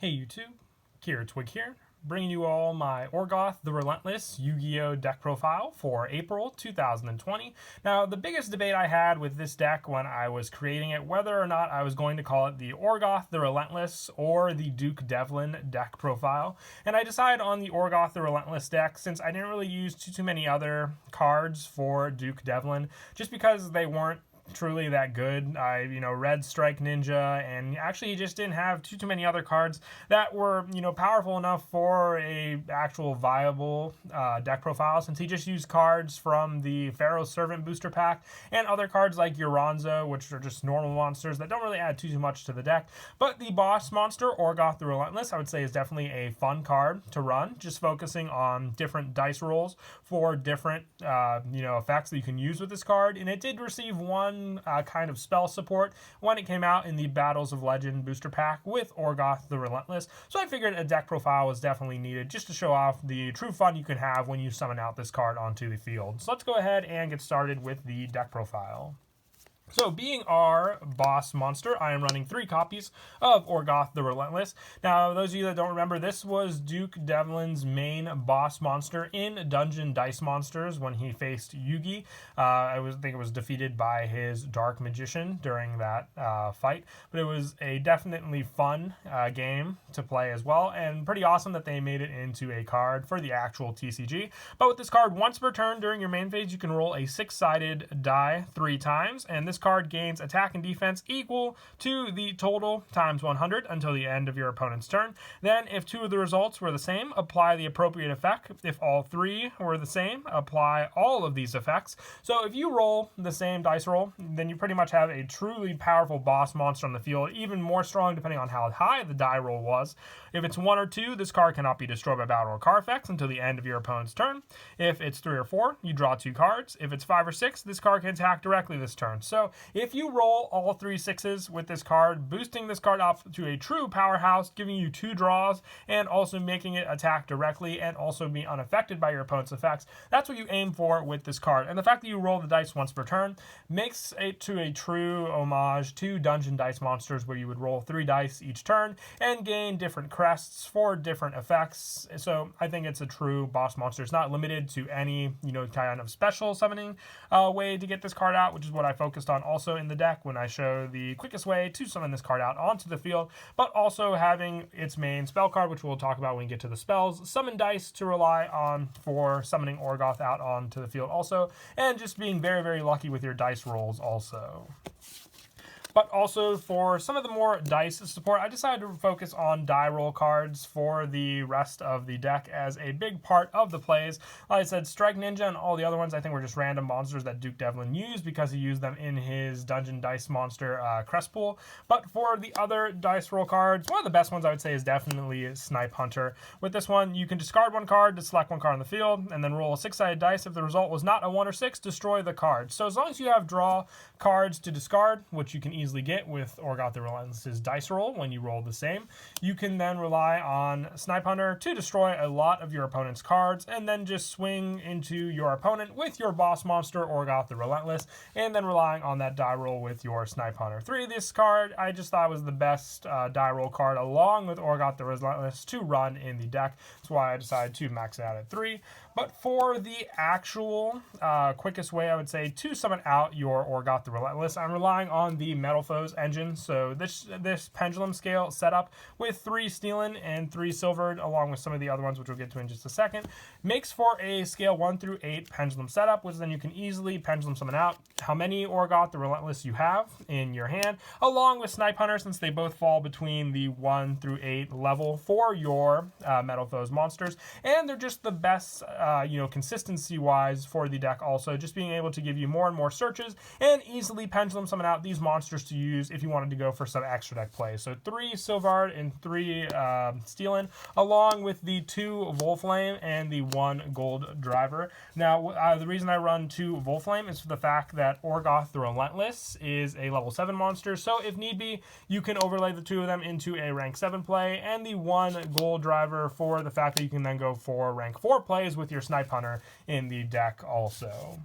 Hey YouTube, Kira Twig here, bringing you all my Orgoth the Relentless Yu-Gi-Oh deck profile for April 2020. Now, the biggest debate I had with this deck when I was creating it, whether or not I was going to call it the Orgoth the Relentless or the Duke Devlin deck profile. And I decided on the Orgoth the Relentless deck since I didn't really use too many other cards for Duke Devlin, just because they weren't truly that good. Red Strike Ninja, and actually he just didn't have too many other cards that were, powerful enough for a actual viable deck profile, since he just used cards from the Pharaoh's Servant booster pack and other cards like Uranzo, which are just normal monsters that don't really add too much to the deck. But the boss monster, Orgoth the Relentless, I would say is definitely a fun card to run, just focusing on different dice rolls for different effects that you can use with this card. And it did receive one kind of spell support when it came out in the Battles of Legend booster pack with Orgoth the Relentless. So I figured a deck profile was definitely needed just to show off the true fun you can have when you summon out this card onto the field. So let's go ahead and get started with the deck profile. So, being our boss monster, I am running 3 copies of Orgoth the Relentless. Now, those of you that don't remember, this was Duke Devlin's main boss monster in Dungeon Dice Monsters when he faced Yugi. I think it was defeated by his Dark Magician during that fight. But it was a definitely fun game to play as well, and pretty awesome that they made it into a card for the actual TCG. But with this card, once per turn during your main phase, you can roll a 6-sided die 3 times, and this card gains attack and defense equal to the total times 100 until the end of your opponent's turn. Then, if 2 of the results were the same, apply the appropriate effect. If all 3 were the same, apply all of these effects. So if you roll the same dice roll, then you pretty much have a truly powerful boss monster on the field, even more strong depending on how high the die roll was. If it's 1 or 2, this card cannot be destroyed by battle or card effects until the end of your opponent's turn. If it's 3 or 4, you draw 2 cards. If it's 5 or 6, this card can attack directly this turn. So if you roll all 3 6s with this card, boosting this card up to a true powerhouse, giving you 2 draws, and also making it attack directly and also be unaffected by your opponent's effects, that's what you aim for with this card. And the fact that you roll the dice once per turn makes it to a true homage to Dungeon Dice Monsters, where you would roll 3 dice each turn and gain different crests for different effects. So I think it's a true boss monster. It's not limited to any, kind of special summoning way to get this card out, which is what I focused on also in the deck when I show the quickest way to summon this card out onto the field, but also having its main spell card, which we'll talk about when we get to the spells, summon dice to rely on for summoning Orgoth out onto the field also, and just being very, very lucky with your dice rolls also. But also for some of the more dice support, I decided to focus on die roll cards for the rest of the deck as a big part of the plays. Like I said, Strike Ninja and all the other ones I think were just random monsters that Duke Devlin used because he used them in his Dungeon Dice Monster crest pool. But for the other dice roll cards, one of the best ones I would say is definitely Snipe Hunter. With this one, you can discard 1 card to select 1 card on the field, and then roll a 6-sided dice. If the result was not a 1 or 6, destroy the card. So as long as you have draw cards to discard, which you can easily get with Orgoth the Relentless's dice roll when you roll the same, you can then rely on Snipe Hunter to destroy a lot of your opponent's cards, and then just swing into your opponent with your boss monster, Orgoth the Relentless, and then relying on that die roll with your Snipe Hunter. 3, this card I just thought was the best die roll card along with Orgoth the Relentless to run in the deck. That's why I decided to max it out at 3. But for the actual quickest way, I would say, to summon out your Orgoth the Relentless, I'm relying on the Metal Foes engine. So this pendulum scale setup with 3 Steelin and 3 Silvered, along with some of the other ones, which we'll get to in just a second, makes for a scale 1 through 8 pendulum setup, which then you can easily pendulum summon out how many Orgoth the Relentless you have in your hand, along with Snipe Hunter, since they both fall between the 1 through 8 level for your Metal Foes monsters. And they're just the best consistency-wise for the deck also, just being able to give you more and more searches and easily pendulum summon out these monsters to use if you wanted to go for some extra deck play. So 3 Silvard and 3 Steelin, along with the 2 Volflame and the 1 Gold Driver. Now, the reason I run 2 Volflame is for the fact that Orgoth the Relentless is a level 7 monster, so if need be, you can overlay the 2 of them into a rank 7 play, and the 1 Gold Driver for the fact that you can then go for rank 4 plays with your Snipe Hunter in the deck also.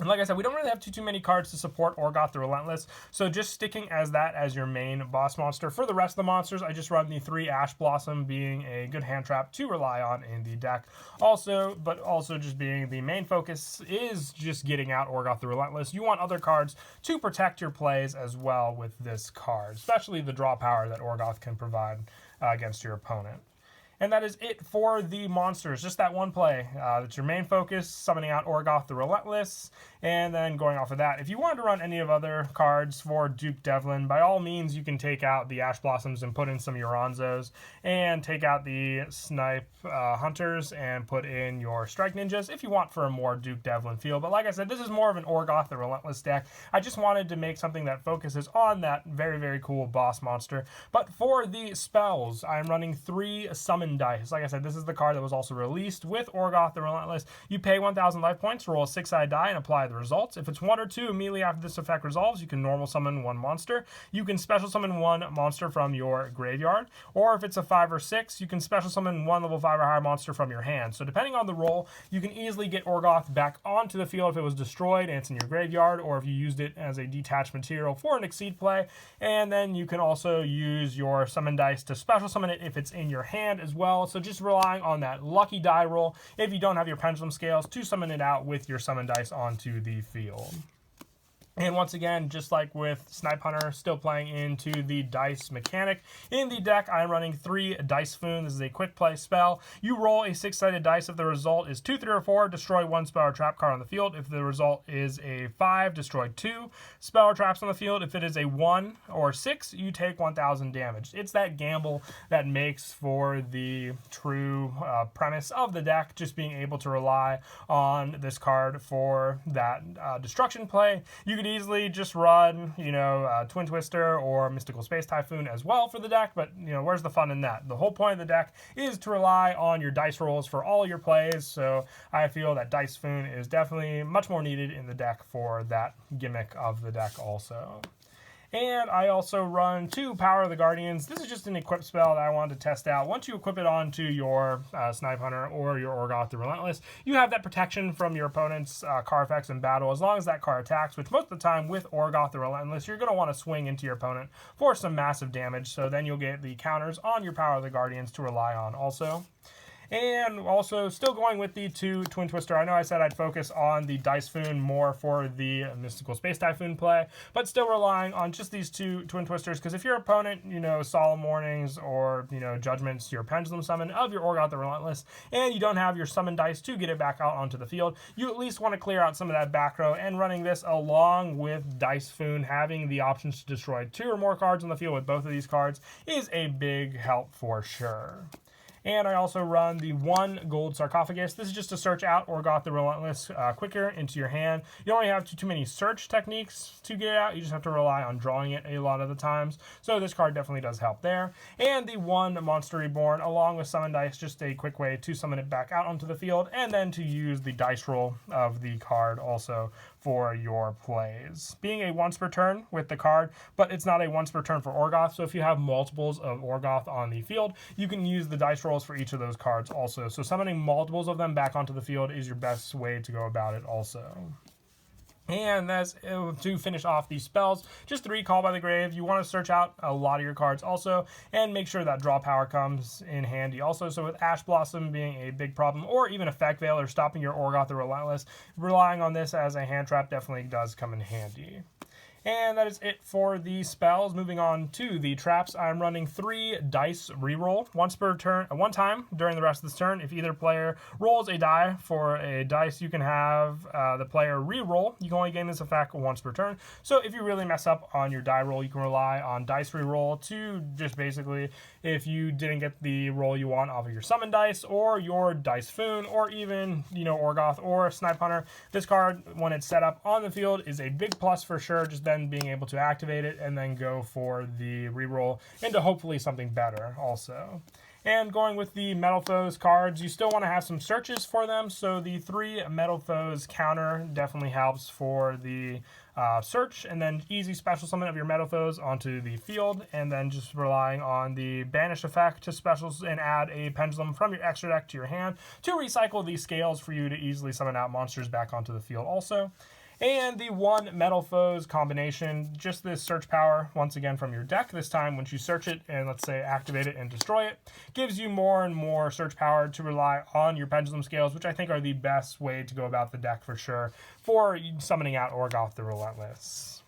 And like I said, we don't really have too many cards to support Orgoth the Relentless, so just sticking as that as your main boss monster. For the rest of the monsters, I just run the 3 Ash Blossom being a good hand trap to rely on in the deck. But also just being the main focus is just getting out Orgoth the Relentless. You want other cards to protect your plays as well with this card, especially the draw power that Orgoth can provide against your opponent. And that is it for the monsters. Just that one play. That's your main focus, summoning out Orgoth the Relentless, and then going off of that. If you wanted to run any of other cards for Duke Devlin, by all means, you can take out the Ash Blossoms and put in some Uranzos, and take out the Snipe Hunters and put in your Strike Ninjas if you want for a more Duke Devlin feel. But like I said, this is more of an Orgoth the Relentless deck. I just wanted to make something that focuses on that very, very cool boss monster. But for the spells, I'm running 3 Summon Dice. Like I said, this is the card that was also released with Orgoth the Relentless. You pay 1,000 life points, roll a 6-sided die, and apply the results. If it's 1 or 2, immediately after this effect resolves, you can normal summon 1 monster. You can special summon 1 monster from your graveyard, or if it's a 5 or 6, you can special summon 1 level 5 or higher monster from your hand. So depending on the roll, you can easily get Orgoth back onto the field if it was destroyed and it's in your graveyard, or if you used it as a detached material for an Exceed play. And then you can also use your Summon Dice to special summon it if it's in your hand as well. So just relying on that lucky die roll, if you don't have your Pendulum Scales, to summon it out with your Summon Dice onto the field. And once again, just like with Snipe Hunter, still playing into the dice mechanic. In the deck, I'm running 3 Dice Foon. This is a quick play spell. You roll a 6-sided dice. If the result is 2, 3, or 4, destroy 1 spell or trap card on the field. If the result is a 5, destroy 2 spell or traps on the field. If it is a 1 or 6, you take 1,000 damage. It's that gamble that makes for the true premise of the deck, just being able to rely on this card for that destruction play. You could easily just run, Twin Twister or Mystical Space Typhoon as well for the deck, but, where's the fun in that? The whole point of the deck is to rely on your dice rolls for all your plays, so I feel that Dice Foon is definitely much more needed in the deck for that gimmick of the deck also. And I also run 2 Power of the Guardians. This is just an equip spell that I wanted to test out. Once you equip it onto your Snipe Hunter or your Orgoth the Relentless, you have that protection from your opponent's card effects in battle as long as that card attacks, which most of the time with Orgoth the Relentless, you're going to want to swing into your opponent for some massive damage, so then you'll get the counters on your Power of the Guardians to rely on also. And also, still going with the 2 Twin Twister. I know I said I'd focus on the Dice Foon more for the Mystical Space Typhoon play, but still relying on just these 2 Twin Twisters, because if your opponent, Solemn Warnings or, Judgments, your Pendulum Summon of your Orgoth the Relentless, and you don't have your Summon Dice to get it back out onto the field, you at least want to clear out some of that back row, and running this along with Dice Foon, having the options to destroy 2 or more cards on the field with both of these cards is a big help for sure. And I also run the 1 Gold Sarcophagus. This is just to search out Orgoth the Relentless quicker into your hand. You don't really have too many search techniques to get it out. You just have to rely on drawing it a lot of the times. So this card definitely does help there. And the 1 Monster Reborn, along with Summon Dice, just a quick way to summon it back out onto the field, and then to use the dice roll of the card also for your plays. Being a once per turn with the card, but it's not a once per turn for Orgoth, so if you have multiples of Orgoth on the field, you can use the dice rolls for each of those cards also. So summoning multiples of them back onto the field is your best way to go about it also. And that's to finish off these spells. Just 3 Call by the Grave. You want to search out a lot of your cards also, and make sure that draw power comes in handy also. So with Ash Blossom being a big problem, or even Effect Veil or stopping your Orgoth the Relentless, relying on this as a hand trap definitely does come in handy. And that is it for the spells. Moving on to the traps, I'm running 3 dice reroll once per turn, one time during the rest of this turn. If either player rolls a die for a dice, you can have the player reroll. You can only gain this effect once per turn. So if you really mess up on your die roll, you can rely on dice reroll to just basically, if you didn't get the roll you want off of your Summon Dice or your Dice Foon, or even, Orgoth or Snipe Hunter, this card, when it's set up on the field, is a big plus for sure. Just then being able to activate it and then go for the reroll into hopefully something better also. And going with the Metal Foes cards, you still want to have some searches for them, so the 3 Metal Foes counter definitely helps for the search, and then easy special summon of your Metal Foes onto the field, and then just relying on the Banish effect to specials and add a Pendulum from your extra deck to your hand to recycle these scales for you to easily summon out monsters back onto the field also. and the 1 Metal Foes combination. Just this search power, once again from your deck. This time, once you search it and let's say activate it and destroy it, gives you more and more search power to rely on your pendulum scales, which I think are the best way to go about the deck for sure for summoning out Orgoth the Relentless.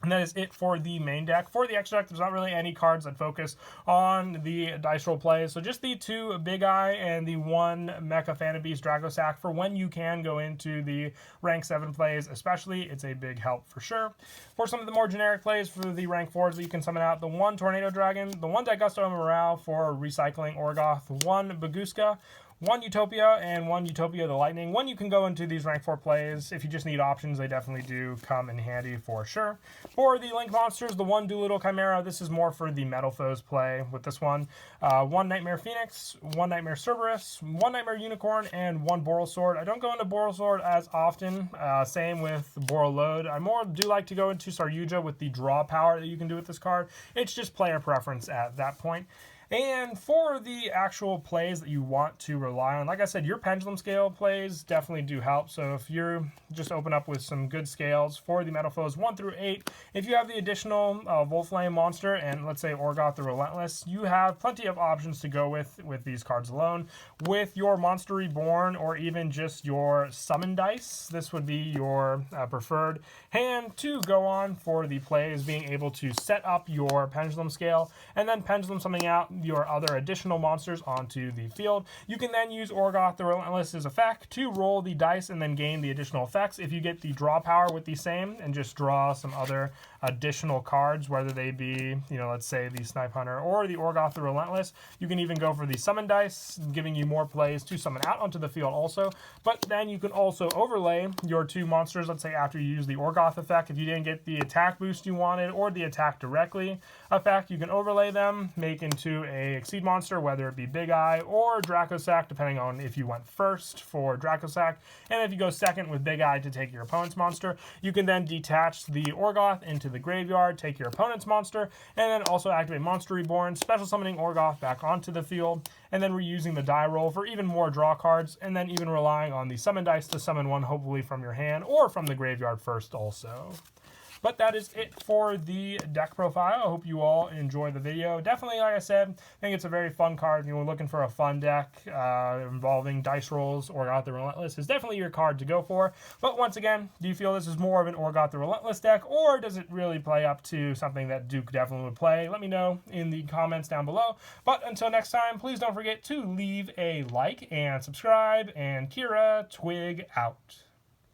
And that is it for the main deck. For the extra deck, there's not really any cards that focus on the dice roll plays. So just the 2 Big Eye and the 1 Mecha Phantom Beast Draco Sack for when you can go into the rank 7 plays, especially. It's a big help for sure. For some of the more generic plays for the rank 4s that you can summon out, the 1 Tornado Dragon, the 1 Daigusto Morale for recycling Orgoth, 1 Baguska, 1 Utopia, and 1 Utopia the Lightning. When you can go into these rank 4 plays, if you just need options, they definitely do come in handy for sure. For the Link monsters, the 1 Doolittle Chimera, this is more for the Metal Foes play with this one. 1 Nightmare Phoenix, 1 Nightmare Cerberus, 1 Nightmare Unicorn, and 1 Boral Sword. I don't go into Boral Sword as often, same with Boral Load. I more do like to go into Yugioh with the draw power that you can do with this card. It's just player preference at that point. And for the actual plays that you want to rely on, like I said, your pendulum scale plays definitely do help. So if you're just open up with some good scales for the Metal Foes 1 through 8, if you have the additional Volflame monster and let's say Orgoth the Relentless, you have plenty of options to go with these cards alone. With your Monster Reborn or even just your Summon Dice, this would be your preferred hand to go on for the plays, being able to set up your pendulum scale and then pendulum something out your other additional monsters onto the field. You can then use Orgoth the Relentless's effect to roll the dice and then gain the additional effects. If you get the draw power with the same and just draw some other additional cards, whether they be, let's say the Snipe Hunter or the Orgoth the Relentless, you can even go for the summon dice, giving you more plays to summon out onto the field also. But then you can also overlay your 2 monsters, let's say after you use the Orgoth effect, if you didn't get the attack boost you wanted or the attack directly effect, you can overlay them, make into a Exceed monster, whether it be Big Eye or Draco Sack, depending on if you went first for Draco Sack. And if you go second with Big Eye to take your opponent's monster, you can then detach the Orgoth into the graveyard, take your opponent's monster, and then also activate Monster Reborn, special summoning Orgoth back onto the field, and then reusing the die roll for even more draw cards, and then even relying on the summon dice to summon one hopefully from your hand or from the graveyard first also. But that is it for the deck profile. I hope you all enjoy the video. Definitely, like I said, I think it's a very fun card. If you're looking for a fun deck involving dice rolls, Orgoth the Relentless is definitely your card to go for. But once again, do you feel this is more of an Orgoth the Relentless deck, or does it really play up to something that Duke definitely would play? Let me know in the comments down below. But until next time, please don't forget to leave a like and subscribe, and Kira Twig out.